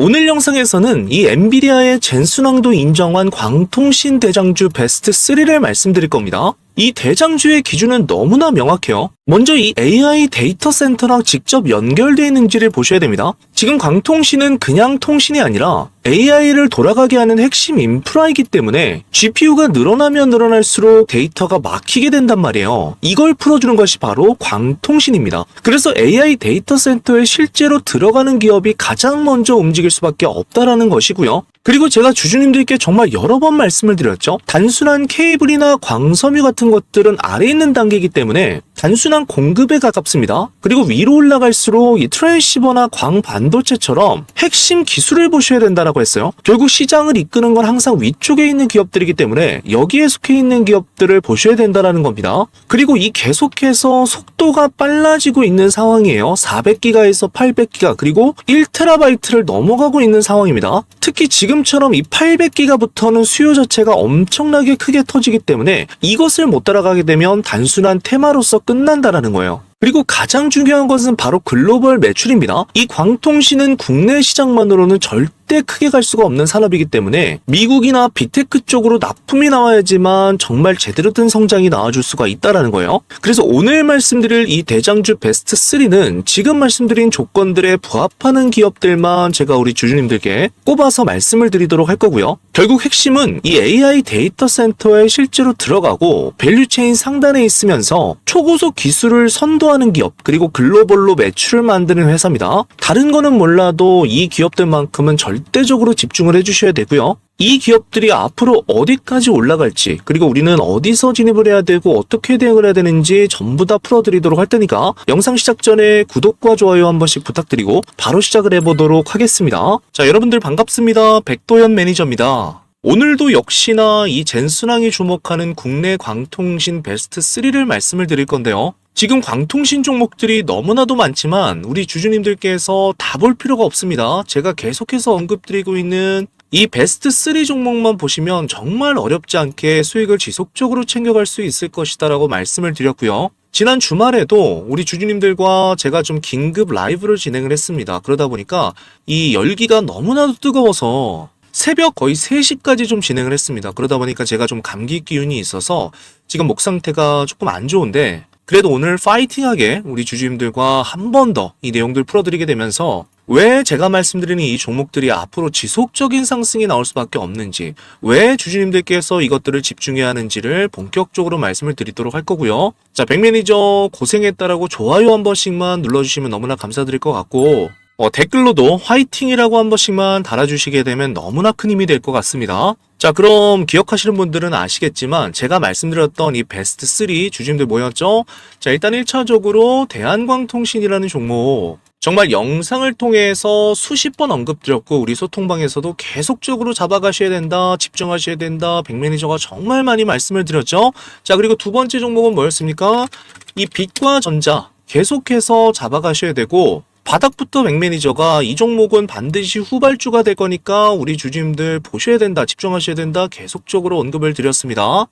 오늘 영상에서는 이 엔비디아의 젠순왕도 인정한 광통신 대장주 베스트 3를 말씀드릴 겁니다. 이 대장주의 기준은 너무나 명확해요. 먼저 이 AI 데이터 센터랑 직접 연결되어 있는지를 보셔야 됩니다. 지금 광통신은 그냥 통신이 아니라 AI를 돌아가게 하는 핵심 인프라이기 때문에 GPU가 늘어나면 늘어날수록 데이터가 막히게 된단 말이에요. 이걸 풀어주는 것이 바로 광통신입니다. 그래서 AI 데이터 센터에 실제로 들어가는 기업이 가장 먼저 움직일 수밖에 없다라는 것이고요. 그리고 제가 주주님들께 정말 여러 번 말씀을 드렸죠. 단순한 케이블이나 광섬유 같은 것들은 아래에 있는 단계이기 때문에 단순한 공급에 가깝습니다. 그리고 위로 올라갈수록 이 트랜시버나 광반도체처럼 핵심 기술을 보셔야 된다라고 했어요. 결국 시장을 이끄는 건 항상 위쪽에 있는 기업들이기 때문에 여기에 속해 있는 기업들을 보셔야 된다라는 겁니다. 그리고 이 계속해서 속도가 빨라지고 있는 상황이에요. 400기가에서 800기가 그리고 1TB를 넘어가고 있는 상황입니다. 특히 지금처럼 이 800기가부터는 수요 자체가 엄청나게 크게 터지기 때문에 이것을 못 따라가게 되면 단순한 테마로서 끝난다라는 거예요. 그리고 가장 중요한 것은 바로 글로벌 매출입니다. 이 광통신은 국내 시장만으로는 절대 크게 갈 수가 없는 산업이기 때문에 미국이나 빅테크 쪽으로 납품이 나와야지만 정말 제대로 된 성장이 나와줄 수가 있다라는 거예요. 그래서 오늘 말씀드릴 이 대장주 베스트 3는 지금 말씀드린 조건들에 부합하는 기업들만 제가 우리 주주님들께 꼽아서 말씀을 드리도록 할 거고요. 결국 핵심은 이 AI 데이터 센터에 실제로 들어가고 밸류체인 상단에 있으면서 초고속 기술을 선도하는 기업 그리고 글로벌로 매출을 만드는 회사입니다. 다른 거는 몰라도 이 기업들만큼은 절대적으로 집중을 해주셔야 되고요. 이 기업들이 앞으로 어디까지 올라갈지 그리고 우리는 어디서 진입을 해야 되고 어떻게 대응을 해야 되는지 전부 다 풀어드리도록 할 테니까 영상 시작 전에 구독과 좋아요 한 번씩 부탁드리고 바로 시작을 해보도록 하겠습니다. 자, 여러분들 반갑습니다. 백도현 매니저입니다. 오늘도 역시나 이 젠순왕이 주목하는 국내 광통신 베스트 3를 말씀을 드릴 건데요. 지금 광통신 종목들이 너무나도 많지만 우리 주주님들께서 다 볼 필요가 없습니다. 제가 계속해서 언급드리고 있는 이 베스트 3 종목만 보시면 정말 어렵지 않게 수익을 지속적으로 챙겨갈 수 있을 것이다 라고 말씀을 드렸고요. 지난 주말에도 우리 주주님들과 제가 좀 긴급 라이브를 진행을 했습니다. 그러다 보니까 이 열기가 너무나도 뜨거워서 새벽 거의 3시까지 좀 진행을 했습니다. 그러다 보니까 제가 좀 감기 기운이 있어서 지금 목 상태가 조금 안 좋은데 그래도 오늘 파이팅하게 우리 주주님들과 한 번 더 이 내용들 풀어드리게 되면서 왜 제가 말씀드리는 이 종목들이 앞으로 지속적인 상승이 나올 수밖에 없는지, 왜 주주님들께서 이것들을 집중해야 하는지를 본격적으로 말씀을 드리도록 할 거고요. 자, 백매니저 고생했다라고 좋아요 한 번씩만 눌러주시면 너무나 감사드릴 것 같고 댓글로도 화이팅이라고 한 번씩만 달아주시게 되면 너무나 큰 힘이 될 것 같습니다. 자, 그럼 기억하시는 분들은 아시겠지만 제가 말씀드렸던 이 베스트 3 주주님들 뭐였죠? 자, 일단 1차적으로 대한광통신이라는 종목 정말 영상을 통해서 수십 번 언급드렸고 우리 소통방에서도 계속적으로 잡아가셔야 된다, 집중하셔야 된다, 백매니저가 정말 많이 말씀을 드렸죠. 자, 그리고 두 번째 종목은 뭐였습니까? 이 빛과 전자 계속해서 잡아가셔야 되고 바닥부터 백매니저가 이 종목은 반드시 후발주가 될 거니까 우리 주주님들 보셔야 된다, 집중하셔야 된다 계속적으로 언급을 드렸습니다.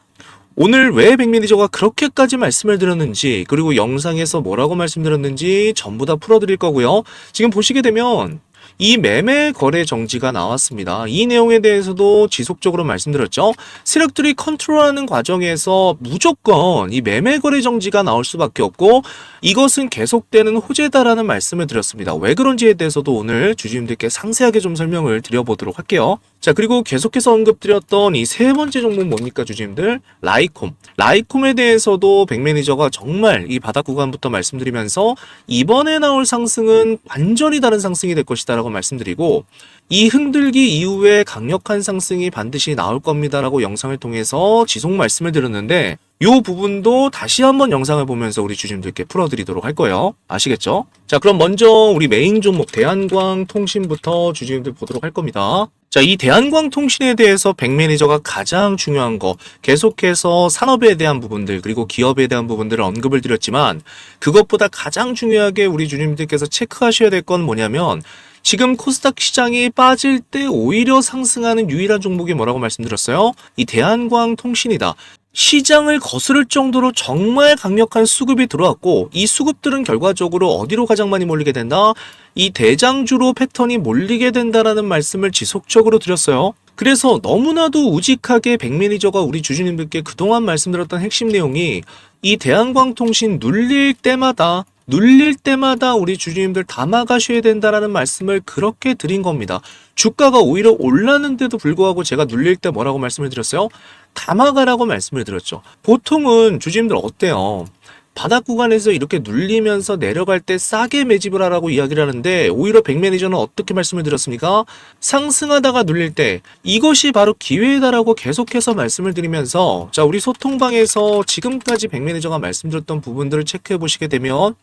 오늘 왜 백매니저가 그렇게까지 말씀을 드렸는지 그리고 영상에서 뭐라고 말씀드렸는지 전부 다 풀어드릴 거고요. 지금 보시게 되면 이 매매 거래 정지가 나왔습니다. 이 내용에 대해서도 지속적으로 말씀드렸죠. 세력들이 컨트롤하는 과정에서 무조건 이 매매 거래 정지가 나올 수밖에 없고 이것은 계속되는 호재다라는 말씀을 드렸습니다. 왜 그런지에 대해서도 오늘 주주님들께 상세하게 좀 설명을 드려보도록 할게요. 자, 그리고 계속해서 언급드렸던 이 세 번째 종목 뭡니까 주주님들? 라이콤. 라이콤에 대해서도 백매니저가 정말 이 바닥 구간부터 말씀드리면서 이번에 나올 상승은 완전히 다른 상승이 될 것이다 라고 말씀드리고 이 흔들기 이후에 강력한 상승이 반드시 나올 겁니다 라고 영상을 통해서 지속 말씀을 드렸는데 이 부분도 다시 한번 영상을 보면서 우리 주주님들께 풀어드리도록 할 거예요. 아시겠죠? 자, 그럼 먼저 우리 메인 종목 대한광통신부터 주주님들 보도록 할 겁니다. 자, 이 대한광통신에 대해서 백매니저가 가장 중요한 거 계속해서 산업에 대한 부분들 그리고 기업에 대한 부분들을 언급을 드렸지만 그것보다 가장 중요하게 우리 주주님들께서 체크하셔야 될 건 뭐냐면 지금 코스닥 시장이 빠질 때 오히려 상승하는 유일한 종목이 뭐라고 말씀드렸어요? 이 대한광통신이다. 시장을 거스를 정도로 정말 강력한 수급이 들어왔고 이 수급들은 결과적으로 어디로 가장 많이 몰리게 된다? 이 대장주로 패턴이 몰리게 된다라는 말씀을 지속적으로 드렸어요. 그래서 너무나도 우직하게 백 매니저가 우리 주주님들께 그동안 말씀드렸던 핵심 내용이 이 대한광통신 눌릴 때마다 우리 주주님들 담아가셔야 된다라는 말씀을 그렇게 드린 겁니다. 주가가 오히려 올랐는데도 불구하고 제가 눌릴 때 뭐라고 말씀을 드렸어요? 담아가라고 말씀을 드렸죠. 보통은 주주님들 어때요? 바닥 구간에서 이렇게 눌리면서 내려갈 때 싸게 매집을 하라고 이야기를 하는데 오히려 백 매니저는 어떻게 말씀을 드렸습니까? 상승하다가 눌릴 때 이것이 바로 기회다라고 계속해서 말씀을 드리면서 자 우리 소통방에서 지금까지 백 매니저가 말씀드렸던 부분들을 체크해 보시게 되면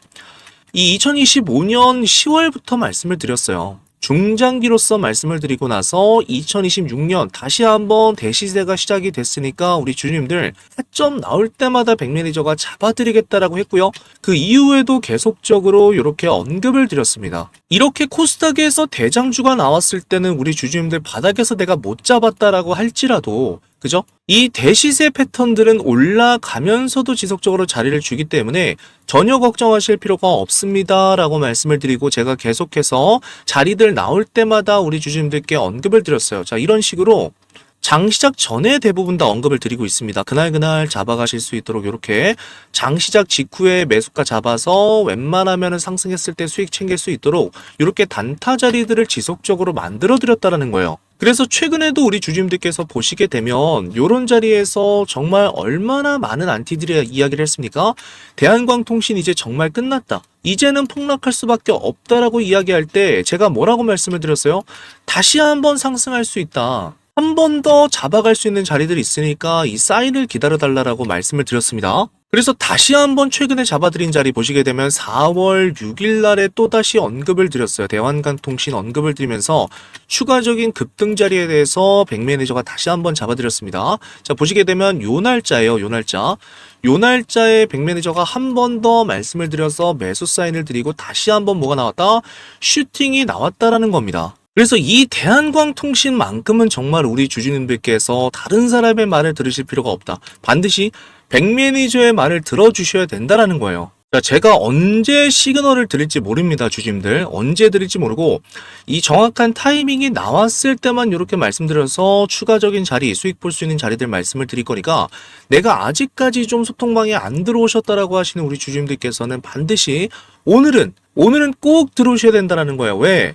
이 2025년 10월부터 말씀을 드렸어요. 중장기로서 말씀을 드리고 나서 2026년 다시 한번 대시세가 시작이 됐으니까 우리 주주님들 타점 나올 때마다 백 매니저가 잡아드리겠다라고 했고요. 그 이후에도 계속적으로 이렇게 언급을 드렸습니다. 이렇게 코스닥에서 대장주가 나왔을 때는 우리 주주님들 바닥에서 내가 못 잡았다라고 할지라도 그죠? 이 대시세 패턴들은 올라가면서도 지속적으로 자리를 주기 때문에 전혀 걱정하실 필요가 없습니다 라고 말씀을 드리고 제가 계속해서 자리들 나올 때마다 우리 주주님들께 언급을 드렸어요. 자, 이런 식으로 장시작 전에 대부분 다 언급을 드리고 있습니다. 그날 잡아가실 수 있도록 이렇게 장시작 직후에 매수가 잡아서 웬만하면 상승했을 때 수익 챙길 수 있도록 이렇게 단타 자리들을 지속적으로 만들어 드렸다는 거예요. 그래서 최근에도 우리 주주님들께서 보시게 되면 이런 자리에서 정말 얼마나 많은 안티들이 이야기를 했습니까? 대한광통신 이제 정말 끝났다. 이제는 폭락할 수밖에 없다라고 이야기할 때 제가 뭐라고 말씀을 드렸어요? 다시 한번 상승할 수 있다. 한 번 더 잡아갈 수 있는 자리들이 있으니까 이 사인을 기다려달라고 말씀을 드렸습니다. 그래서 다시 한번 최근에 잡아드린 자리 보시게 되면 4월 6일 날에 또다시 언급을 드렸어요. 대한광통신 언급을 드리면서 추가적인 급등 자리에 대해서 백 매니저가 다시 한번 잡아드렸습니다. 자, 보시게 되면 요 날짜예요. 요 날짜. 요 날짜에 백 매니저가 한 번 더 말씀을 드려서 매수 사인을 드리고 다시 한번 뭐가 나왔다? 슈팅이 나왔다라는 겁니다. 그래서 이 대한광통신만큼은 정말 우리 주주님들께서 다른 사람의 말을 들으실 필요가 없다. 반드시 백 매니저의 말을 들어주셔야 된다라는 거예요. 자, 제가 언제 시그널을 드릴지 모릅니다, 주주님들. 언제 드릴지 모르고 이 정확한 타이밍이 나왔을 때만 이렇게 말씀드려서 추가적인 자리, 수익 볼 수 있는 자리들 말씀을 드릴 거니까 내가 아직까지 좀 소통방에 안 들어오셨다라고 하시는 우리 주주님들께서는 반드시 오늘은 꼭 들어오셔야 된다라는 거예요. 왜?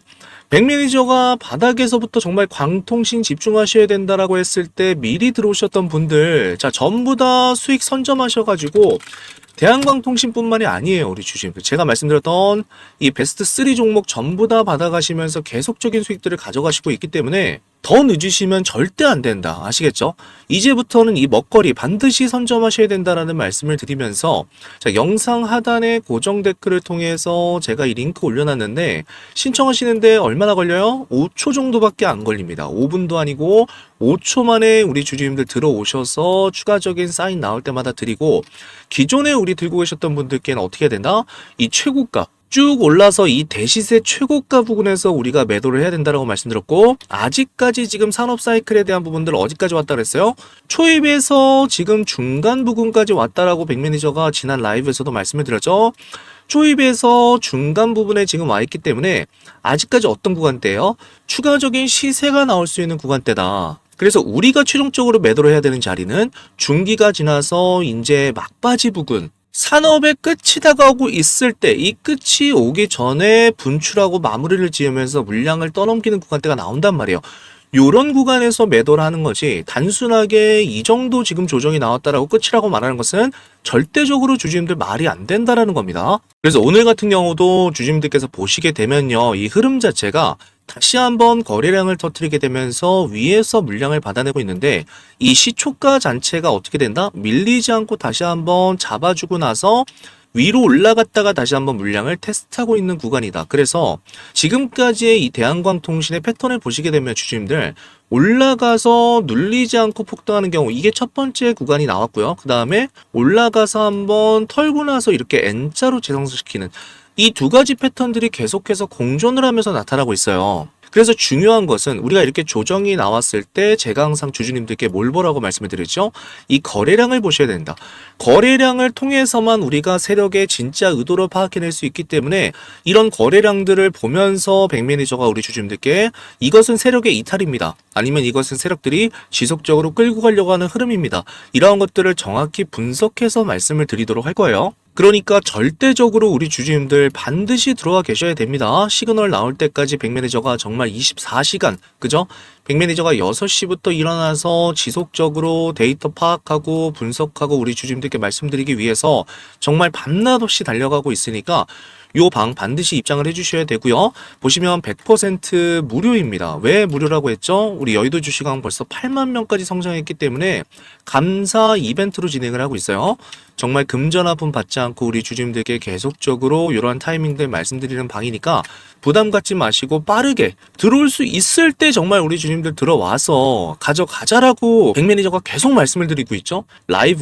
백 매니저가 바닥에서부터 정말 광통신 집중하셔야 된다라고 했을 때 미리 들어오셨던 분들 자 전부 다 수익 선점하셔가지고 대한광통신뿐만이 아니에요. 우리 주주님들 제가 말씀드렸던 이 베스트 3 종목 전부 다 받아가시면서 계속적인 수익들을 가져가시고 있기 때문에 더 늦으시면 절대 안 된다. 아시겠죠? 이제부터는 이 먹거리 반드시 선점하셔야 된다라는 말씀을 드리면서 자, 영상 하단에 고정 댓글을 통해서 제가 이 링크 올려놨는데 신청하시는데 얼마나 걸려요? 5초 정도밖에 안 걸립니다. 5분도 아니고 5초 만에 우리 주주님들 들어오셔서 추가적인 사인 나올 때마다 드리고 기존에 우리 들고 계셨던 분들께는 어떻게 해야 된다? 이 최고가 쭉 올라서 이 대시세 최고가 부근에서 우리가 매도를 해야 된다라고 말씀드렸고 아직까지 지금 산업 사이클에 대한 부분들 어디까지 왔다 그랬어요? 초입에서 지금 중간 부근까지 왔다라고 백 매니저가 지난 라이브에서도 말씀을 드렸죠. 초입에서 중간 부분에 지금 와 있기 때문에 아직까지 어떤 구간대예요? 추가적인 시세가 나올 수 있는 구간대다. 그래서 우리가 최종적으로 매도를 해야 되는 자리는 중기가 지나서 이제 막바지 부근 산업의 끝이 다가오고 있을 때 이 끝이 오기 전에 분출하고 마무리를 지으면서 물량을 떠넘기는 구간대가 나온단 말이에요. 요런 구간에서 매도를 하는 거지 단순하게 이 정도 지금 조정이 나왔다라고 끝이라고 말하는 것은 절대적으로 주주님들 말이 안 된다라는 겁니다. 그래서 오늘 같은 경우도 주주님들께서 보시게 되면요. 이 흐름 자체가 다시 한번 거래량을 터뜨리게 되면서 위에서 물량을 받아내고 있는데 이 시초가 자체가 어떻게 된다? 밀리지 않고 다시 한번 잡아주고 나서 위로 올라갔다가 다시 한번 물량을 테스트하고 있는 구간이다. 그래서 지금까지의 이 대한광통신의 패턴을 보시게 되면 주주님들 올라가서 눌리지 않고 폭등하는 경우 이게 첫 번째 구간이 나왔고요. 그 다음에 올라가서 한번 털고 나서 이렇게 N자로 재상승시키는 이 두 가지 패턴들이 계속해서 공존을 하면서 나타나고 있어요. 그래서 중요한 것은 우리가 이렇게 조정이 나왔을 때 제가 항상 주주님들께 뭘 보라고 말씀을 드리죠? 이 거래량을 보셔야 된다. 거래량을 통해서만 우리가 세력의 진짜 의도를 파악해낼 수 있기 때문에 이런 거래량들을 보면서 백매니저가 우리 주주님들께 이것은 세력의 이탈입니다. 아니면 이것은 세력들이 지속적으로 끌고 가려고 하는 흐름입니다. 이러한 것들을 정확히 분석해서 말씀을 드리도록 할 거예요. 그러니까 절대적으로 우리 주주님들 반드시 들어와 계셔야 됩니다. 시그널 나올 때까지 백매니저가 정말 24시간, 그죠? 백매니저가 6시부터 일어나서 지속적으로 데이터 파악하고 분석하고 우리 주주님들께 말씀드리기 위해서 정말 밤낮 없이 달려가고 있으니까 요 방 반드시 입장을 해주셔야 되고요. 보시면 100% 무료입니다. 왜 무료라고 했죠? 우리 여의도 주식왕 벌써 8만 명까지 성장했기 때문에 감사 이벤트로 진행을 하고 있어요. 정말 금전화분 받지 않고 우리 주주님들께 계속적으로 이러한 타이밍들 말씀드리는 방이니까 부담 갖지 마시고 빠르게 들어올 수 있을 때 정말 우리 주주님들 들어와서 가져가자라고 백매니저가 계속 말씀을 드리고 있죠.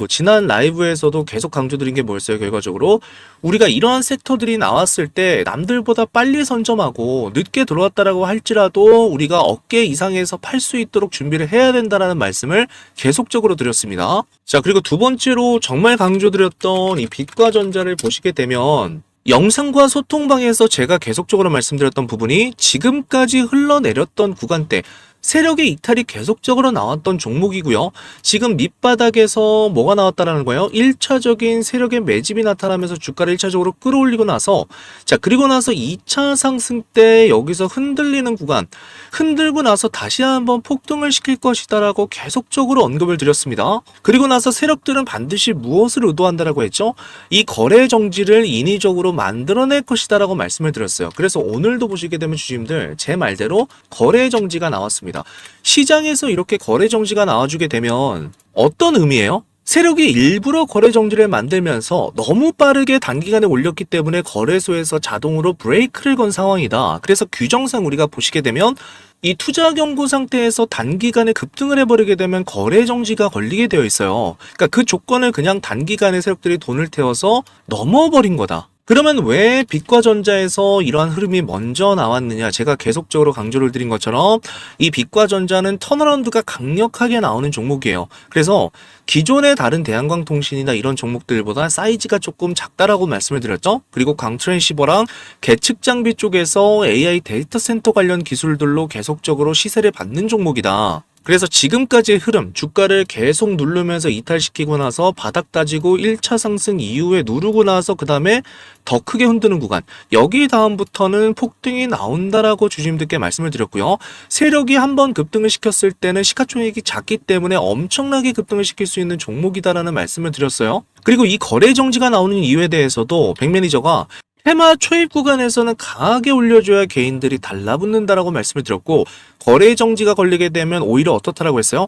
지난 라이브에서도 계속 강조드린 게 뭐였어요? 결과적으로 우리가 이러한 섹터들이 나왔을 때 남들보다 빨리 선점하고 늦게 들어왔다라고 할지라도 우리가 어깨 이상에서 팔 수 있도록 준비를 해야 된다라는 말씀을 계속적으로 드렸습니다. 자, 그리고 두 번째로 정말 강조드렸던 이 빛과 전자를 보시게 되면 영상과 소통방에서 제가 계속적으로 말씀드렸던 부분이 지금까지 흘러내렸던 구간대 세력의 이탈이 계속적으로 나왔던 종목이고요. 지금 밑바닥에서 뭐가 나왔다라는 거예요? 1차적인 세력의 매집이 나타나면서 주가를 1차적으로 끌어올리고 나서 그리고 나서 2차 상승 때 여기서 흔들리는 구간 흔들고 나서 다시 한번 폭등을 시킬 것이다라고 계속적으로 언급을 드렸습니다. 그리고 나서 세력들은 반드시 무엇을 의도한다라고 했죠? 이 거래 정지를 인위적으로 만들어낼 것이다라고 말씀을 드렸어요. 그래서 오늘도 보시게 되면 주주님들 제 말대로 거래 정지가 나왔습니다. 시장에서 이렇게 거래 정지가 나와주게 되면 어떤 의미예요? 세력이 일부러 거래 정지를 만들면서 너무 빠르게 단기간에 올렸기 때문에 거래소에서 자동으로 브레이크를 건 상황이다. 그래서 규정상 우리가 보시게 되면 이 투자 경고 상태에서 단기간에 급등을 해버리게 되면 거래 정지가 걸리게 되어 있어요. 그러니까 그 조건을 그냥 단기간에 세력들이 돈을 태워서 넘어버린 거다. 그러면 왜 빛과 전자에서 이러한 흐름이 먼저 나왔느냐? 제가 계속적으로 강조를 드린 것처럼 이 빛과 전자는 턴어라운드가 강력하게 나오는 종목이에요. 그래서 기존의 다른 대한광통신이나 이런 종목들보다 사이즈가 조금 작다라고 말씀을 드렸죠. 그리고 광트랜시버랑 계측 장비 쪽에서 AI 데이터 센터 관련 기술들로 계속적으로 시세를 받는 종목이다. 그래서 지금까지의 흐름, 주가를 계속 누르면서 이탈시키고 나서 바닥 따지고 1차 상승 이후에 누르고 나서 그 다음에 더 크게 흔드는 구간, 여기 다음부터는 폭등이 나온다라고 주주님들께 말씀을 드렸고요. 세력이 한번 급등을 시켰을 때는 시가총액이 작기 때문에 엄청나게 급등을 시킬 수 있는 종목이다라는 말씀을 드렸어요. 그리고 이 거래 정지가 나오는 이유에 대해서도 백매니저가 테마 초입 구간에서는 강하게 올려줘야 개인들이 달라붙는다라고 말씀을 드렸고, 거래 정지가 걸리게 되면 오히려 어떻다라고 했어요?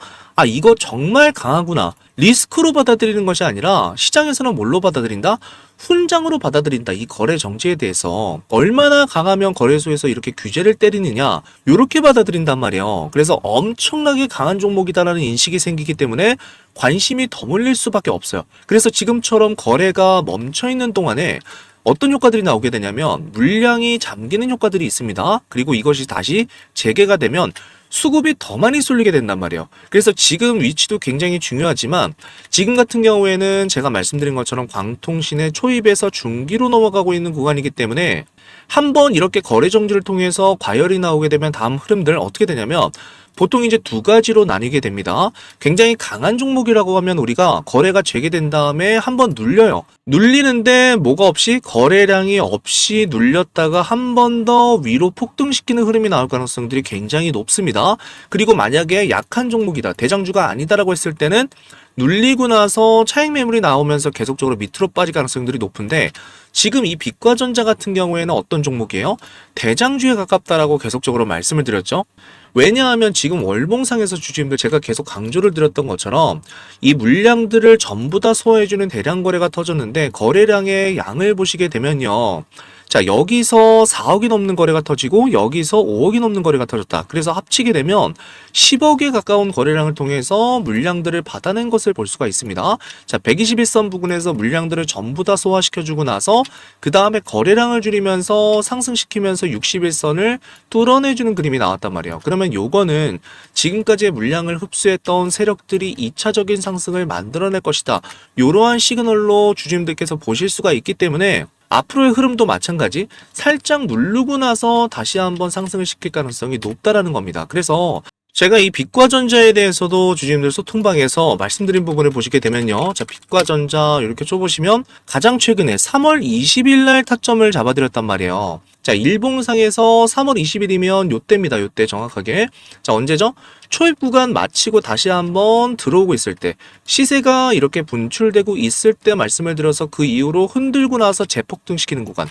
이거 정말 강하구나. 리스크로 받아들이는 것이 아니라 시장에서는 뭘로 받아들인다? 훈장으로 받아들인다. 이 거래 정지에 대해서 얼마나 강하면 거래소에서 이렇게 규제를 때리느냐, 이렇게 받아들인단 말이에요. 그래서 엄청나게 강한 종목이다라는 인식이 생기기 때문에 관심이 더 몰릴 수밖에 없어요. 그래서 지금처럼 거래가 멈춰있는 동안에 어떤 효과들이 나오게 되냐면 물량이 잠기는 효과들이 있습니다. 그리고 이것이 다시 재개가 되면 수급이 더 많이 쏠리게 된단 말이에요. 그래서 지금 위치도 굉장히 중요하지만 지금 같은 경우에는 제가 말씀드린 것처럼 광통신의 초입에서 중기로 넘어가고 있는 구간이기 때문에 한번 이렇게 거래 정지를 통해서 과열이 나오게 되면 다음 흐름들 어떻게 되냐면 보통 이제 두 가지로 나뉘게 됩니다. 굉장히 강한 종목이라고 하면 우리가 거래가 재개된 다음에 한번 눌려요. 눌리는데 뭐가 없이 거래량이 없이 눌렸다가 한 번 더 위로 폭등시키는 흐름이 나올 가능성들이 굉장히 높습니다. 그리고 만약에 약한 종목이다, 대장주가 아니다라고 했을 때는 눌리고 나서 차익 매물이 나오면서 계속적으로 밑으로 빠질 가능성들이 높은데 지금 이 빛과 전자 같은 경우에는 어떤 종목이에요? 대장주에 가깝다라고 계속적으로 말씀을 드렸죠. 왜냐하면 지금 월봉상에서 주주님들 제가 계속 강조를 드렸던 것처럼 이 물량들을 전부 다 소화해주는 대량 거래가 터졌는데 거래량의 양을 보시게 되면요. 자, 여기서 4억이 넘는 거래가 터지고 여기서 5억이 넘는 거래가 터졌다. 그래서 합치게 되면 10억에 가까운 거래량을 통해서 물량들을 받아낸 것을 볼 수가 있습니다. 자, 121선 부근에서 물량들을 전부 다 소화시켜주고 나서 그 다음에 거래량을 줄이면서 상승시키면서 61선을 뚫어내주는 그림이 나왔단 말이에요. 그러면 요거는 지금까지의 물량을 흡수했던 세력들이 2차적인 상승을 만들어낼 것이다. 이러한 시그널로 주주님들께서 보실 수가 있기 때문에 앞으로의 흐름도 마찬가지 살짝 누르고 나서 다시 한번 상승을 시킬 가능성이 높다라는 겁니다. 그래서 제가 이 빛과전자에 대해서도 주주님들 소통방에서 말씀드린 부분을 보시게 되면요. 자, 빛과전자 이렇게 쳐보시면 가장 최근에 3월 20일 날 타점을 잡아드렸단 말이에요. 자, 일봉상에서 3월 20일이면 요때입니다. 요때 정확하게. 자, 언제죠? 초입 구간 마치고 다시 한번 들어오고 있을 때 시세가 이렇게 분출되고 있을 때 말씀을 드려서 그 이후로 흔들고 나서 재폭등시키는 구간.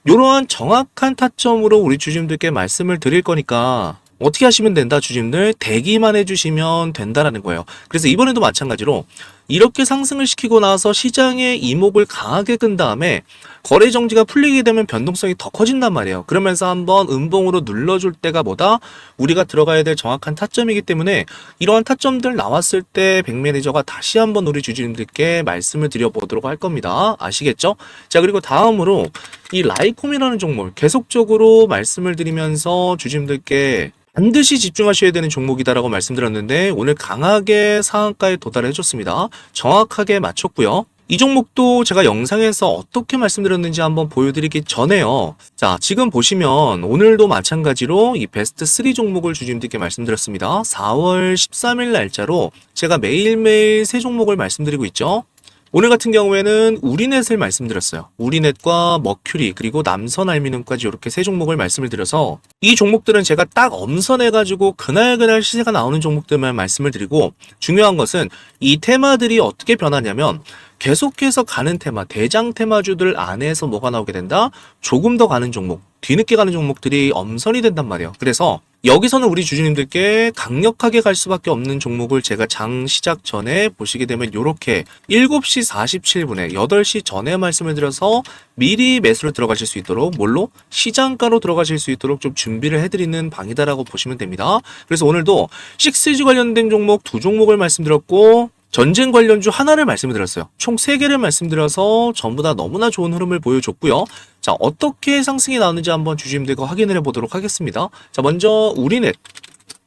이러한 정확한 타점으로 우리 주주님들께 말씀을 드릴 거니까 어떻게 하시면 된다 주주님들 대기만 해주시면 된다라는 거예요. 그래서 이번에도 마찬가지로 이렇게 상승을 시키고 나서 시장의 이목을 강하게 끈 다음에 거래 정지가 풀리게 되면 변동성이 더 커진단 말이에요. 그러면서 한번 음봉으로 눌러줄 때가 뭐다? 우리가 들어가야 될 정확한 타점이기 때문에 이러한 타점들 나왔을 때 백매니저가 다시 한번 우리 주주님들께 말씀을 드려보도록 할 겁니다. 아시겠죠? 자, 그리고 다음으로 이 라이콤이라는 종목 계속적으로 말씀을 드리면서 주주님들께 반드시 집중하셔야 되는 종목이다라고 말씀드렸는데 오늘 강하게 상한가에 도달해 줬습니다. 정확하게 맞췄고요. 이 종목도 제가 영상에서 어떻게 말씀드렸는지 한번 보여드리기 전에요. 자, 지금 보시면 오늘도 마찬가지로 이 베스트 3 종목을 주주님들께 말씀드렸습니다. 4월 13일 날짜로 제가 매일매일 세 종목을 말씀드리고 있죠. 오늘 같은 경우에는 우리넷을 말씀드렸어요. 우리넷과 머큐리 그리고 남선알미늄까지 이렇게 세 종목을 말씀을 드려서 이 종목들은 제가 딱 엄선해가지고 그날 시세가 나오는 종목들만 말씀을 드리고 중요한 것은 이 테마들이 어떻게 변하냐면 계속해서 가는 테마, 대장 테마주들 안에서 뭐가 나오게 된다? 조금 더 가는 종목, 뒤늦게 가는 종목들이 엄선이 된단 말이에요. 그래서 여기서는 우리 주주님들께 강력하게 갈 수밖에 없는 종목을 제가 장 시작 전에 보시게 되면 이렇게 7시 47분에 8시 전에 말씀을 드려서 미리 매수를 들어가실 수 있도록 뭘로? 시장가로 들어가실 수 있도록 좀 준비를 해드리는 방이다라고 보시면 됩니다. 그래서 오늘도 6G 관련된 종목 2종목을 말씀드렸고 전쟁 관련주 하나를 말씀드렸어요. 총 3개를 말씀드려서 전부 다 너무나 좋은 흐름을 보여줬고요. 자, 어떻게 상승이 나오는지 한번 주주님들과 확인을 해보도록 하겠습니다. 자, 먼저 우리넷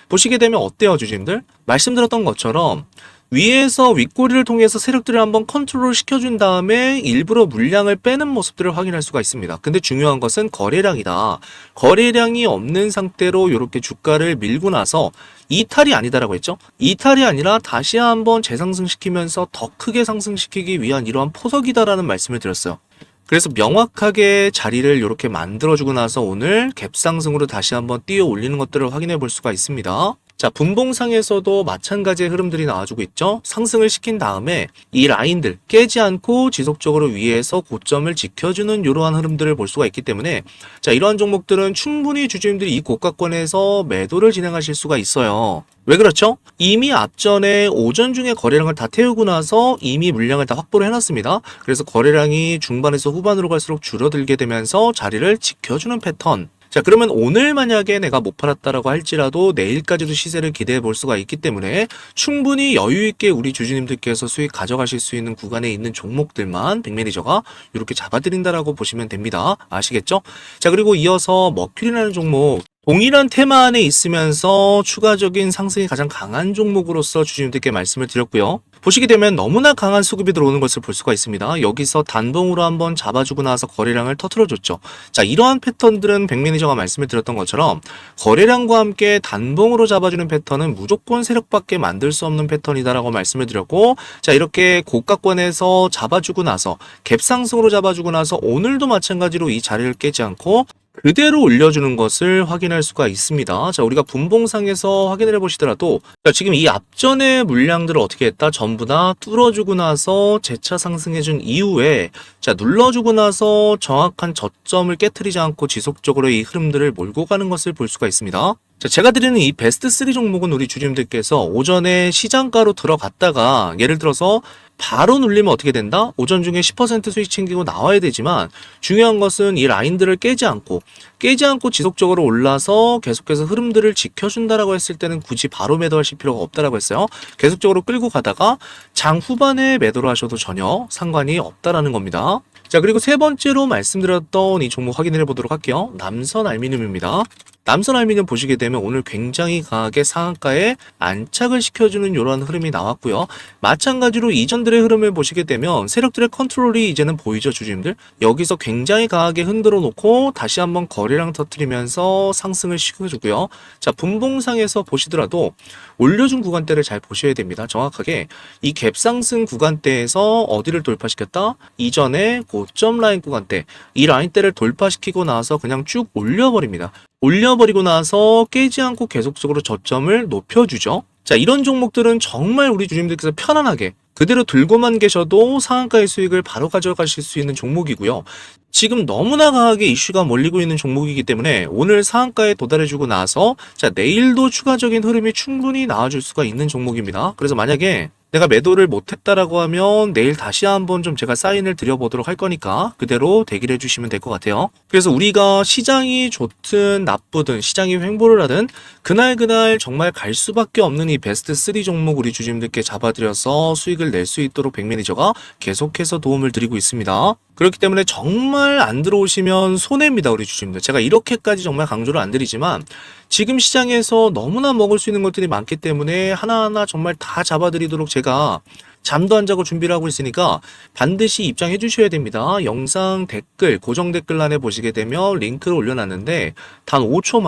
보시게 되면 어때요 주주님들? 말씀드렸던 것처럼 위에서 윗꼬리를 통해서 세력들을 한번 컨트롤 시켜준 다음에 일부러 물량을 빼는 모습들을 확인할 수가 있습니다. 근데 중요한 것은 거래량이다. 거래량이 없는 상태로 이렇게 주가를 밀고 나서 이탈이 아니다라고 했죠. 이탈이 아니라 다시 한번 재상승시키면서 더 크게 상승시키기 위한 이러한 포석이다라는 말씀을 드렸어요. 그래서 명확하게 자리를 이렇게 만들어주고 나서 오늘 갭상승으로 다시 한번 뛰어 올리는 것들을 확인해 볼 수가 있습니다. 자, 분봉상에서도 마찬가지의 흐름들이 나와주고 있죠. 상승을 시킨 다음에 이 라인들 깨지 않고 지속적으로 위에서 고점을 지켜주는 이러한 흐름들을 볼 수가 있기 때문에 자, 이러한 종목들은 충분히 주주님들이 이 고가권에서 매도를 진행하실 수가 있어요. 왜 그렇죠? 이미 앞전에 오전 중에 거래량을 다 태우고 나서 이미 물량을 다 확보를 해놨습니다. 그래서 거래량이 중반에서 후반으로 갈수록 줄어들게 되면서 자리를 지켜주는 패턴. 자, 그러면 오늘 만약에 내가 못 팔았다라고 할지라도 내일까지도 시세를 기대해 볼 수가 있기 때문에 충분히 여유 있게 우리 주주님들께서 수익 가져가실 수 있는 구간에 있는 종목들만 백매니저가 이렇게 잡아드린다라고 보시면 됩니다. 아시겠죠? 자, 그리고 이어서 머큐리라는 종목 동일한 테마 안에 있으면서 추가적인 상승이 가장 강한 종목으로서 주주님들께 말씀을 드렸고요. 보시게 되면 너무나 강한 수급이 들어오는 것을 볼 수가 있습니다. 여기서 단봉으로 한번 잡아주고 나서 거래량을 터트려줬죠. 자, 이러한 패턴들은 백매니저가 말씀을 드렸던 것처럼 거래량과 함께 단봉으로 잡아주는 패턴은 무조건 세력밖에 만들 수 없는 패턴이다라고 말씀을 드렸고, 자, 이렇게 고가권에서 잡아주고 나서 갭상승으로 잡아주고 나서 오늘도 마찬가지로 이 자리를 깨지 않고 그대로 올려주는 것을 확인할 수가 있습니다. 자, 우리가 분봉상에서 확인을 해보시더라도 자, 지금 이 앞전의 물량들을 어떻게 했다? 전부 다 뚫어주고 나서 재차 상승해준 이후에 자, 눌러주고 나서 정확한 저점을 깨트리지 않고 지속적으로 이 흐름들을 몰고 가는 것을 볼 수가 있습니다. 자, 제가 드리는 이 베스트 3 종목은 우리 주주님들께서 오전에 시장가로 들어갔다가 예를 들어서 바로 눌리면 어떻게 된다? 오전 중에 10% 수익 챙기고 나와야 되지만 중요한 것은 이 라인들을 깨지 않고 지속적으로 올라서 계속해서 흐름들을 지켜준다라고 했을 때는 굳이 바로 매도하실 필요가 없다라고 했어요. 계속적으로 끌고 가다가 장 후반에 매도를 하셔도 전혀 상관이 없다라는 겁니다. 자, 그리고 세 번째로 말씀드렸던 이 종목 확인해 보도록 할게요. 남선 알미늄입니다. 남선 알미늄 보시게 되면 오늘 굉장히 강하게 상한가에 안착을 시켜주는 이런 흐름이 나왔고요. 마찬가지로 이전들의 흐름을 보시게 되면 세력들의 컨트롤이 이제는 보이죠, 주주님들. 여기서 굉장히 강하게 흔들어 놓고 다시 한번 거래량 터뜨리면서 상승을 시켜주고요. 자, 분봉상에서 보시더라도 올려준 구간대를 잘 보셔야 됩니다. 정확하게 이 갭상승 구간대에서 어디를 돌파시켰다? 이전에 고점 라인 구간대, 이 라인대를 돌파시키고 나서 그냥 쭉 올려버립니다. 올려버리고 나서 깨지 않고 계속적으로 저점을 높여주죠. 자, 이런 종목들은 정말 우리 주주님들께서 편안하게 그대로 들고만 계셔도 상한가의 수익을 바로 가져가실 수 있는 종목이고요. 지금 너무나 강하게 이슈가 몰리고 있는 종목이기 때문에 오늘 상한가에 도달해주고 나서 자, 내일도 추가적인 흐름이 충분히 나와줄 수가 있는 종목입니다. 그래서 만약에 내가 매도를 못했다라고 하면 내일 다시 한번 좀 제가 사인을 드려보도록 할 거니까 그대로 대기를 해주시면 될 것 같아요. 그래서 우리가 시장이 좋든 나쁘든 시장이 횡보를 하든 그날 정말 갈 수밖에 없는 이 베스트 3 종목 우리 주주님들께 잡아드려서 수익을 낼 수 있도록 백매니저가 계속해서 도움을 드리고 있습니다. 그렇기 때문에 정말 안 들어오시면 손해입니다, 우리 주주님들. 제가 이렇게까지 정말 강조를 안 드리지만 지금 시장에서 너무나 먹을 수 있는 것들이 많기 때문에 하나하나 정말 다 잡아드리도록 제가 잠도 안 자고 준비를 하고 있으니까 반드시 입장해 주셔야 됩니다. 영상 댓글, 고정 댓글란에 보시게 되면 링크를 올려놨는데 단 5초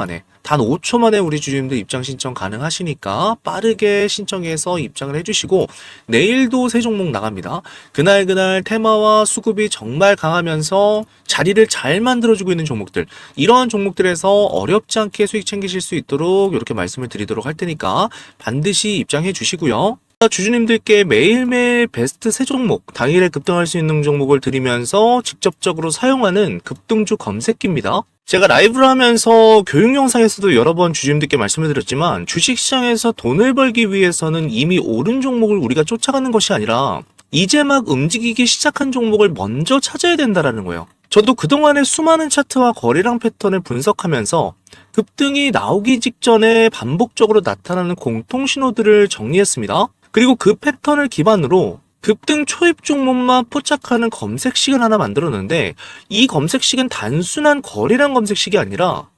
만에 우리 주주님들 입장 신청 가능하시니까 빠르게 신청해서 입장을 해주시고 내일도 새 종목 나갑니다. 그날 테마와 수급이 정말 강하면서 자리를 잘 만들어주고 있는 종목들, 이러한 종목들에서 어렵지 않게 수익 챙기실 수 있도록 이렇게 말씀을 드리도록 할 테니까 반드시 입장해 주시고요. 주주님들께 매일매일 베스트 새 종목, 당일에 급등할 수 있는 종목을 드리면서 직접적으로 사용하는 급등주 검색기입니다. 제가 라이브를 하면서 교육 영상에서도 여러 번 주주님들께 말씀을 드렸지만 주식시장에서 돈을 벌기 위해서는 이미 오른 종목을 우리가 쫓아가는 것이 아니라 이제 막 움직이기 시작한 종목을 먼저 찾아야 된다는 거예요. 저도 그동안의 수많은 차트와 거래량 패턴을 분석하면서 급등이 나오기 직전에 반복적으로 나타나는 공통 신호들을 정리했습니다. 그리고 그 패턴을 기반으로 급등 초입 종목만 포착하는 검색식을 하나 만들었는데 이 검색식은 단순한 거래량 검색식이 아니라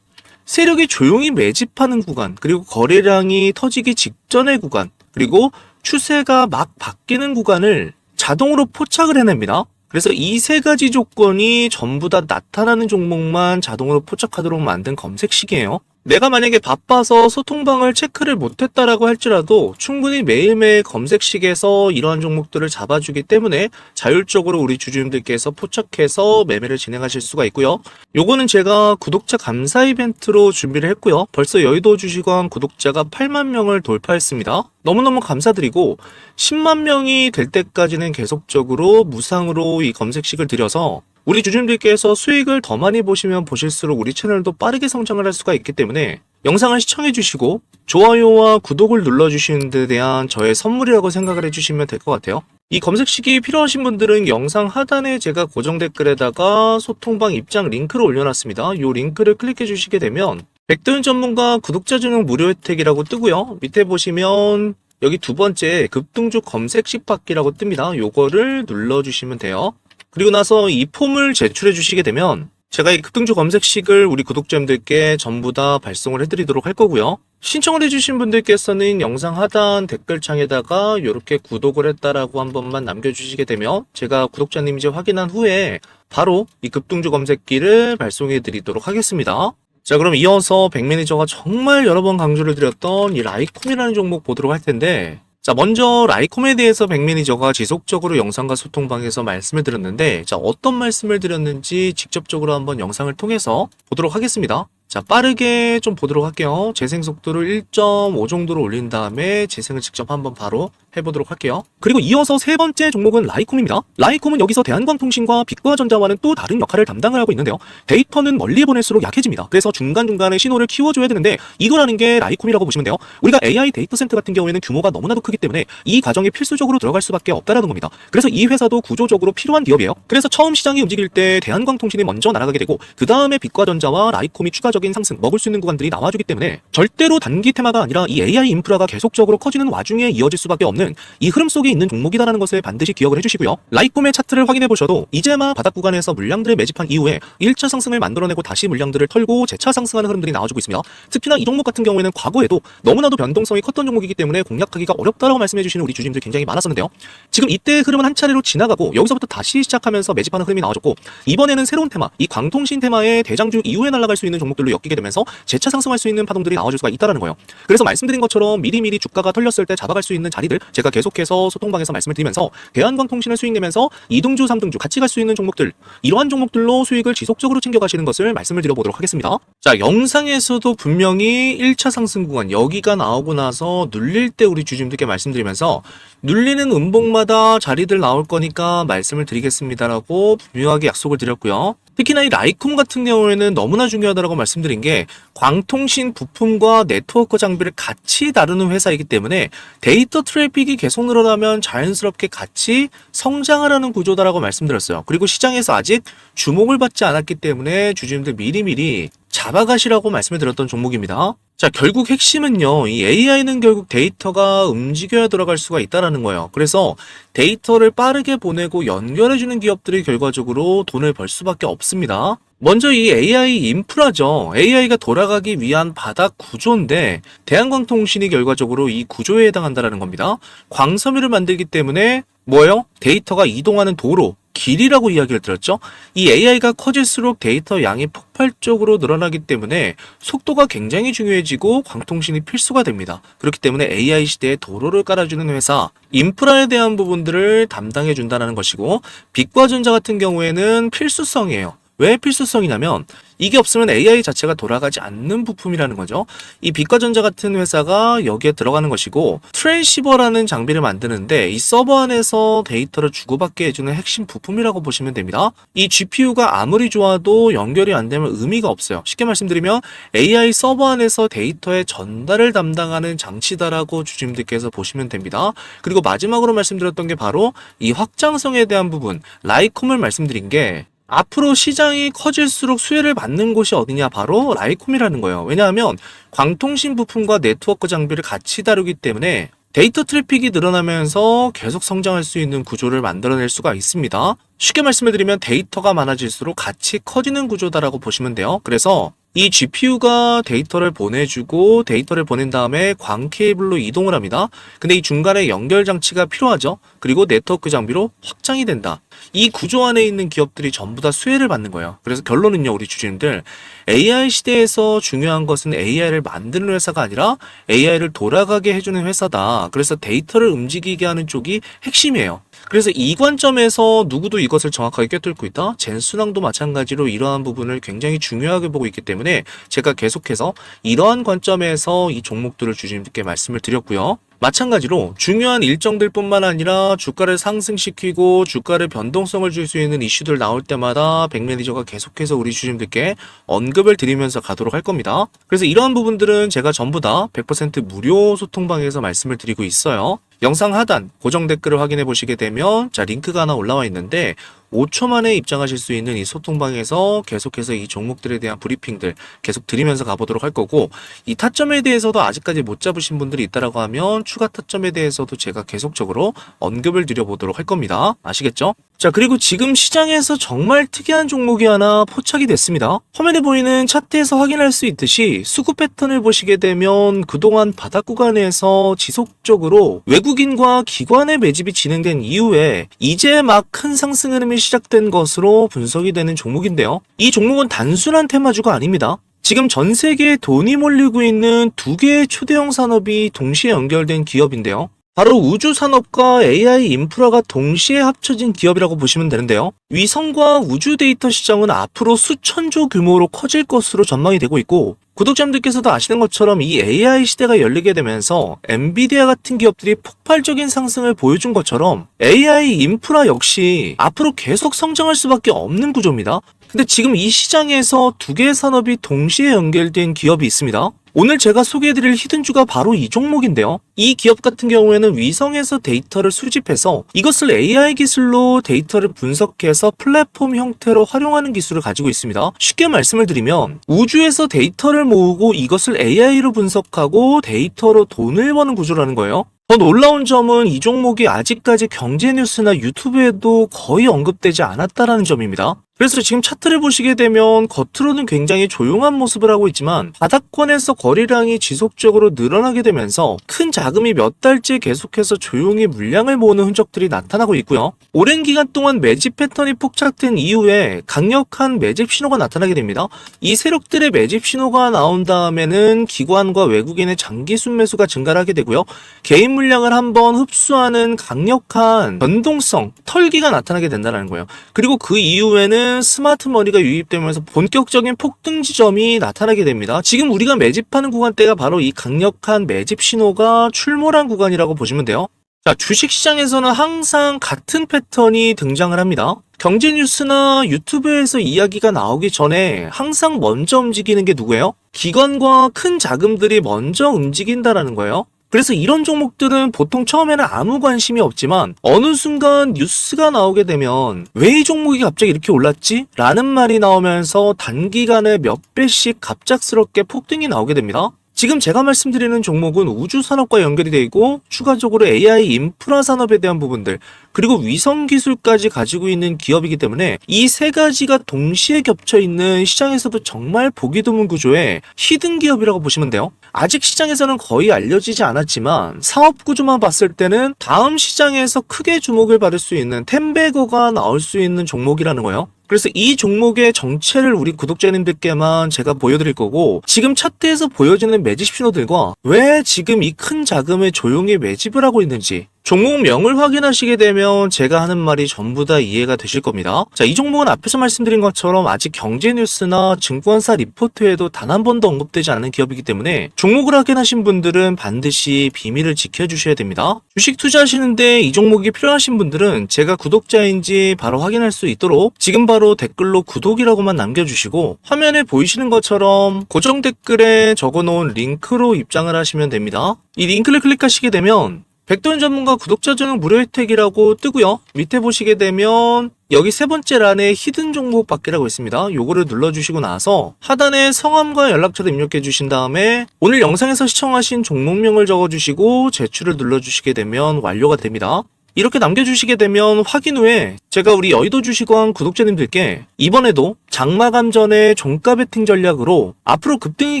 세력이 조용히 매집하는 구간, 그리고 거래량이 터지기 직전의 구간, 그리고 추세가 막 바뀌는 구간을 자동으로 포착을 해냅니다. 그래서 이 세 가지 조건이 전부 다 나타나는 종목만 자동으로 포착하도록 만든 검색식이에요. 내가 만약에 바빠서 소통방을 체크를 못했다라고 할지라도 충분히 매일매일 검색식에서 이러한 종목들을 잡아주기 때문에 자율적으로 우리 주주님들께서 포착해서 매매를 진행하실 수가 있고요. 요거는 제가 구독자 감사 이벤트로 준비를 했고요. 벌써 여의도 주식왕 구독자가 8만 명을 돌파했습니다. 너무너무 감사드리고 10만 명이 될 때까지는 계속적으로 무상으로 이 검색식을 드려서 우리 주주님들께서 수익을 더 많이 보시면 보실수록 우리 채널도 빠르게 성장을 할 수가 있기 때문에 영상을 시청해 주시고 좋아요와 구독을 눌러주시는 데 대한 저의 선물이라고 생각을 해주시면 될 것 같아요. 이 검색식이 필요하신 분들은 영상 하단에 제가 고정 댓글에다가 소통방 입장 링크를 올려놨습니다. 이 링크를 클릭해 주시게 되면 백도윤 전문가 구독자 전용 무료 혜택이라고 뜨고요. 밑에 보시면 여기 두 번째 급등주 검색식 받기라고 뜹니다. 요거를 눌러주시면 돼요. 그리고 나서 이 폼을 제출해 주시게 되면 제가 이 급등주 검색식을 우리 구독자님들께 전부 다 발송을 해드리도록 할 거고요. 신청을 해주신 분들께서는 영상 하단 댓글창에다가 이렇게 구독을 했다라고 한 번만 남겨주시게 되면 제가 구독자님인지 확인한 후에 바로 이 급등주 검색기를 발송해 드리도록 하겠습니다. 자, 그럼 이어서 백매니저가 정말 여러 번 강조를 드렸던 이 라이콤이라는 종목 보도록 할 텐데, 자, 먼저 라이콤에 대해서 백매니저가 지속적으로 영상과 소통방에서 말씀을 드렸는데, 자, 어떤 말씀을 드렸는지 직접적으로 한번 영상을 통해서 보도록 하겠습니다. 자, 빠르게 좀 보도록 할게요. 재생 속도를 1.5 정도로 올린 다음에 재생을 직접 한번 바로 해보도록 할게요. 그리고 이어서 세 번째 종목은 라이콤입니다. 라이콤은 여기서 대한광통신과 빛과전자와는 또 다른 역할을 담당을 하고 있는데요. 데이터는 멀리 보낼수록 약해집니다. 그래서 중간중간에 신호를 키워줘야 되는데 이거라는 게 라이콤이라고 보시면 돼요. 우리가 AI 데이터 센터 같은 경우에는 규모가 너무나도 크기 때문에 이 과정에 필수적으로 들어갈 수밖에 없다라는 겁니다. 그래서 이 회사도 구조적으로 필요한 기업이에요. 그래서 처음 시장이 움직일 때 대한광통신이 먼저 날아가게 되고 그 다음에 빛과전자와 라이콤이 추가적인 상승 먹을 수 있는 구간들이 나와주기 때문에 절대로 단기 테마가 아니라 이 AI 인프라가 계속적으로 커지는 와중에 이어질 수밖에 없는 이 흐름 속에 있는 종목이다라는 것을 반드시 기억을 해주시고요. 라이콤의 차트를 확인해 보셔도 이제 막 바닥 구간에서 물량들을 매집한 이후에 1차 상승을 만들어내고 다시 물량들을 털고 재차 상승하는 흐름들이 나와주고 있습니다. 특히나 이 종목 같은 경우에는 과거에도 너무나도 변동성이 컸던 종목이기 때문에 공략하기가 어렵다라고 말씀해 주시는 우리 주주님들 굉장히 많았었는데요. 지금 이때의 흐름은 한 차례로 지나가고 여기서부터 다시 시작하면서 매집하는 흐름이 나와줬고 이번에는 새로운 테마, 이 광통신 테마의 대장주 이후에 날아갈 수 있는 종목들로 엮이게 되면서 재차 상승할 수 있는 파동들이 나와줄 수가 있다는 거예요. 그래서 말씀드린 것처럼 미리미리 주가가 털렸을 때 잡아갈 수 있는 자리들 제가 계속해서 소통방에서 말씀을 드리면서 대한광통신을 수익 내면서 2등주, 3등주 같이 갈 수 있는 종목들, 이러한 종목들로 수익을 지속적으로 챙겨가시는 것을 말씀을 드려보도록 하겠습니다. 자, 영상에서도 분명히 1차 상승 구간 여기가 나오고 나서 눌릴 때 우리 주주님들께 말씀드리면서 눌리는 음봉마다 자리들 나올 거니까 말씀을 드리겠습니다라고 분명하게 약속을 드렸고요. 특히나 이 라이콤 같은 경우에는 너무나 중요하다고 말씀드린 게 광통신 부품과 네트워크 장비를 같이 다루는 회사이기 때문에 데이터 트래픽이 계속 늘어나면 자연스럽게 같이 성장을 하는 구조다라고 말씀드렸어요. 그리고 시장에서 아직 주목을 받지 않았기 때문에 주주님들 미리미리 잡아가시라고 말씀을 드렸던 종목입니다. 자, 결국 핵심은요, 이 AI는 결국 데이터가 움직여야 들어갈 수가 있다는 거예요. 그래서 데이터를 빠르게 보내고 연결해주는 기업들이 결과적으로 돈을 벌 수밖에 없습니다. 먼저 이 AI 인프라죠. AI가 돌아가기 위한 바닥 구조인데 대한광통신이 결과적으로 이 구조에 해당한다는 겁니다. 광섬유를 만들기 때문에 뭐예요? 데이터가 이동하는 도로, 길이라고 이야기를 드렸죠. 이 AI가 커질수록 데이터 양이 폭발적으로 늘어나기 때문에 속도가 굉장히 중요해지고 광통신이 필수가 됩니다. 그렇기 때문에 AI 시대에 도로를 깔아주는 회사, 인프라에 대한 부분들을 담당해 준다는 것이고 빛과전자 같은 경우에는 필수성이에요. 왜 필수성이냐면 이게 없으면 AI 자체가 돌아가지 않는 부품이라는 거죠. 이 빛과전자 같은 회사가 여기에 들어가는 것이고 트랜시버라는 장비를 만드는데 이 서버 안에서 데이터를 주고받게 해주는 핵심 부품이라고 보시면 됩니다. 이 GPU가 아무리 좋아도 연결이 안 되면 의미가 없어요. 쉽게 말씀드리면 AI 서버 안에서 데이터의 전달을 담당하는 장치다라고 주주님들께서 보시면 됩니다. 그리고 마지막으로 말씀드렸던 게 바로 이 확장성에 대한 부분, 라이콤을 말씀드린 게 앞으로 시장이 커질수록 수혜를 받는 곳이 어디냐? 바로 라이콤이라는 거예요. 왜냐하면 광통신 부품과 네트워크 장비를 같이 다루기 때문에 데이터 트래픽이 늘어나면서 계속 성장할 수 있는 구조를 만들어낼 수가 있습니다. 쉽게 말씀을 드리면 데이터가 많아질수록 같이 커지는 구조다라고 보시면 돼요. 그래서 이 GPU가 데이터를 보내주고 데이터를 보낸 다음에 광 케이블로 이동을 합니다. 근데 이 중간에 연결 장치가 필요하죠. 그리고 네트워크 장비로 확장이 된다. 이 구조 안에 있는 기업들이 전부 다 수혜를 받는 거예요. 그래서 결론은요, 우리 주주님들, AI 시대에서 중요한 것은 AI를 만드는 회사가 아니라 AI를 돌아가게 해주는 회사다. 그래서 데이터를 움직이게 하는 쪽이 핵심이에요. 그래서 이 관점에서 누구도 이것을 정확하게 꿰뚫고 있다? 젠순항도 마찬가지로 이러한 부분을 굉장히 중요하게 보고 있기 때문에 제가 계속해서 이러한 관점에서 이 종목들을 주주님들께 말씀을 드렸고요. 마찬가지로 중요한 일정들 뿐만 아니라 주가를 상승시키고 주가를 변동성을 줄 수 있는 이슈들 나올 때마다 백매니저가 계속해서 우리 주주님들께 언급을 드리면서 가도록 할 겁니다. 그래서 이러한 부분들은 제가 전부 다 100% 무료 소통방에서 말씀을 드리고 있어요. 영상 하단 고정 댓글을 확인해 보시게 되면 자, 링크가 하나 올라와 있는데 5초 만에 입장하실 수 있는 이 소통방에서 계속해서 이 종목들에 대한 브리핑들 계속 드리면서 가보도록 할 거고, 이 타점에 대해서도 아직까지 못 잡으신 분들이 있다라고 하면 추가 타점에 대해서도 제가 계속적으로 언급을 드려보도록 할 겁니다. 아시겠죠? 자, 그리고 지금 시장에서 정말 특이한 종목이 하나 포착이 됐습니다. 화면에 보이는 차트에서 확인할 수 있듯이 수급 패턴을 보시게 되면 그동안 바닥 구간에서 지속적으로 외국인과 기관의 매집이 진행된 이후에 이제 막 큰 상승 흐름이 시작된 것으로 분석이 되는 종목인데요. 이 종목은 단순한 테마주가 아닙니다. 지금 전 세계에 돈이 몰리고 있는 두 개의 초대형 산업이 동시에 연결된 기업인데요. 바로 우주 산업과 AI 인프라가 동시에 합쳐진 기업이라고 보시면 되는데요. 위성과 우주 데이터 시장은 앞으로 수천조 규모로 커질 것으로 전망이 되고 있고, 구독자님들께서도 아시는 것처럼 이 AI 시대가 열리게 되면서 엔비디아 같은 기업들이 폭발적인 상승을 보여준 것처럼 AI 인프라 역시 앞으로 계속 성장할 수밖에 없는 구조입니다. 근데 지금 이 시장에서 두 개의 산업이 동시에 연결된 기업이 있습니다. 오늘 제가 소개해드릴 히든주가 바로 이 종목인데요. 이 기업 같은 경우에는 위성에서 데이터를 수집해서 이것을 AI 기술로 데이터를 분석해서 플랫폼 형태로 활용하는 기술을 가지고 있습니다. 쉽게 말씀을 드리면 우주에서 데이터를 모으고 이것을 AI로 분석하고 데이터로 돈을 버는 구조라는 거예요. 더 놀라운 점은 이 종목이 아직까지 경제뉴스나 유튜브에도 거의 언급되지 않았다는 점입니다. 그래서 지금 차트를 보시게 되면 겉으로는 굉장히 조용한 모습을 하고 있지만 바닥권에서 거래량이 지속적으로 늘어나게 되면서 큰 자금이 몇 달째 계속해서 조용히 물량을 모으는 흔적들이 나타나고 있고요. 오랜 기간 동안 매집 패턴이 폭착된 이후에 강력한 매집 신호가 나타나게 됩니다. 이 세력들의 매집 신호가 나온 다음에는 기관과 외국인의 장기 순매수가 증가를 하게 되고요. 개인 물량을 한번 흡수하는 강력한 변동성, 털기가 나타나게 된다는 거예요. 그리고 그 이후에는 스마트 머니가 유입되면서 본격적인 폭등 지점이 나타나게 됩니다. 지금 우리가 매집하는 구간대가 바로 이 강력한 매집 신호가 출몰한 구간이라고 보시면 돼요. 자, 주식시장에서는 항상 같은 패턴이 등장을 합니다. 경제뉴스나 유튜브에서 이야기가 나오기 전에 항상 먼저 움직이는 게 누구예요? 기관과 큰 자금들이 먼저 움직인다라는 거예요. 그래서 이런 종목들은 보통 처음에는 아무 관심이 없지만 어느 순간 뉴스가 나오게 되면 왜 이 종목이 갑자기 이렇게 올랐지? 라는 말이 나오면서 단기간에 몇 배씩 갑작스럽게 폭등이 나오게 됩니다. 지금 제가 말씀드리는 종목은 우주 산업과 연결이 되어 있고 추가적으로 AI 인프라 산업에 대한 부분들 그리고 위성 기술까지 가지고 있는 기업이기 때문에 이 세 가지가 동시에 겹쳐 있는 시장에서도 정말 보기 드문 구조의 히든 기업이라고 보시면 돼요. 아직 시장에서는 거의 알려지지 않았지만 사업 구조만 봤을 때는 다음 시장에서 크게 주목을 받을 수 있는 텐베거가 나올 수 있는 종목이라는 거예요. 그래서 이 종목의 정체를 우리 구독자님들께만 제가 보여드릴 거고 지금 차트에서 보여지는 매집 신호들과 왜 지금 이 큰 자금을 조용히 매집을 하고 있는지 종목명을 확인하시게 되면 제가 하는 말이 전부 다 이해가 되실 겁니다. 자, 이 종목은 앞에서 말씀드린 것처럼 아직 경제뉴스나 증권사 리포트에도 단 한 번도 언급되지 않은 기업이기 때문에 종목을 확인하신 분들은 반드시 비밀을 지켜주셔야 됩니다. 주식 투자하시는데 이 종목이 필요하신 분들은 제가 구독자인지 바로 확인할 수 있도록 지금 바로 댓글로 구독이라고만 남겨주시고 화면에 보이시는 것처럼 고정 댓글에 적어놓은 링크로 입장을 하시면 됩니다. 이 링크를 클릭하시게 되면 백도현 전문가 구독자 전용 무료 혜택이라고 뜨고요. 밑에 보시게 되면 여기 세 번째 란에 히든 종목 받기라고 있습니다. 요거를 눌러주시고 나서 하단에 성함과 연락처를 입력해 주신 다음에 오늘 영상에서 시청하신 종목명을 적어주시고 제출을 눌러주시게 되면 완료가 됩니다. 이렇게 남겨주시게 되면 확인 후에 제가 우리 여의도 주식왕 구독자님들께 이번에도 장마감 전에 종가 베팅 전략으로 앞으로 급등이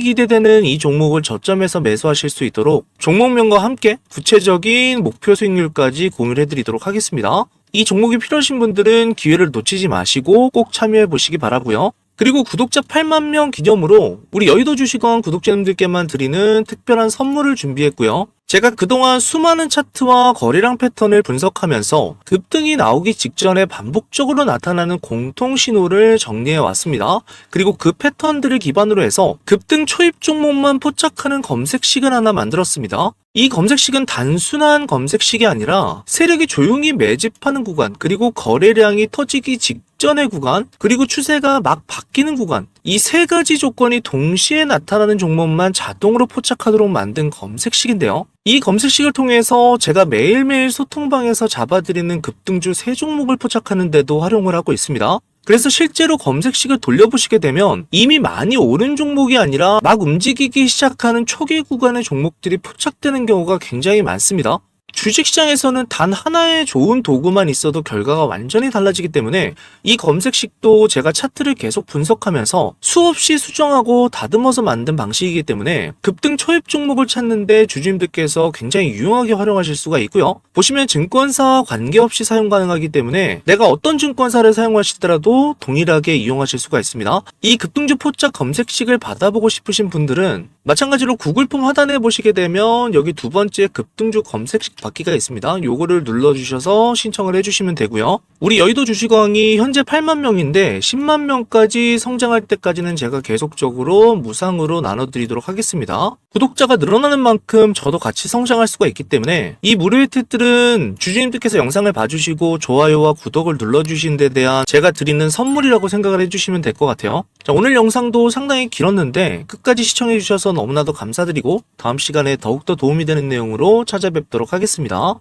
기대되는 이 종목을 저점에서 매수하실 수 있도록 종목명과 함께 구체적인 목표 수익률까지 공유를 해드리도록 하겠습니다. 이 종목이 필요하신 분들은 기회를 놓치지 마시고 꼭 참여해 보시기 바라고요. 그리고 구독자 8만 명 기념으로 우리 여의도 주식왕 구독자님들께만 드리는 특별한 선물을 준비했고요. 제가 그동안 수많은 차트와 거래량 패턴을 분석하면서 급등이 나오기 직전에 반복적으로 나타나는 공통 신호를 정리해 왔습니다. 그리고 그 패턴들을 기반으로 해서 급등 초입 종목만 포착하는 검색식을 하나 만들었습니다. 이 검색식은 단순한 검색식이 아니라 세력이 조용히 매집하는 구간, 그리고 거래량이 터지기 직전의 구간, 그리고 추세가 막 바뀌는 구간, 이 세 가지 조건이 동시에 나타나는 종목만 자동으로 포착하도록 만든 검색식인데요. 이 검색식을 통해서 제가 매일매일 소통방에서 잡아드리는 급등주 3종목을 포착하는 데도 활용을 하고 있습니다. 그래서 실제로 검색식을 돌려보시게 되면 이미 많이 오른 종목이 아니라 막 움직이기 시작하는 초기 구간의 종목들이 포착되는 경우가 굉장히 많습니다. 주식시장에서는 단 하나의 좋은 도구만 있어도 결과가 완전히 달라지기 때문에 이 검색식도 제가 차트를 계속 분석하면서 수없이 수정하고 다듬어서 만든 방식이기 때문에 급등 초입 종목을 찾는데 주주님들께서 굉장히 유용하게 활용하실 수가 있고요. 보시면 증권사와 관계없이 사용 가능하기 때문에 내가 어떤 증권사를 사용하시더라도 동일하게 이용하실 수가 있습니다. 이 급등주 포착 검색식을 받아보고 싶으신 분들은 마찬가지로 구글 폼 하단에 보시게 되면 여기 두 번째 급등주 검색식 받기가 있습니다. 요거를 눌러주셔서 신청을 해주시면 되고요. 우리 여의도 주식왕이 현재 8만 명인데 10만 명까지 성장할 때까지는 제가 계속적으로 무상으로 나눠드리도록 하겠습니다. 구독자가 늘어나는 만큼 저도 같이 성장할 수가 있기 때문에 이 무료 혜택들은 주주님들께서 영상을 봐주시고 좋아요와 구독을 눌러주신 데 대한 제가 드리는 선물이라고 생각을 해주시면 될 것 같아요. 자, 오늘 영상도 상당히 길었는데 끝까지 시청해주셔서 너무나도 감사드리고 다음 시간에 더욱더 도움이 되는 내용으로 찾아뵙도록 하겠습니다.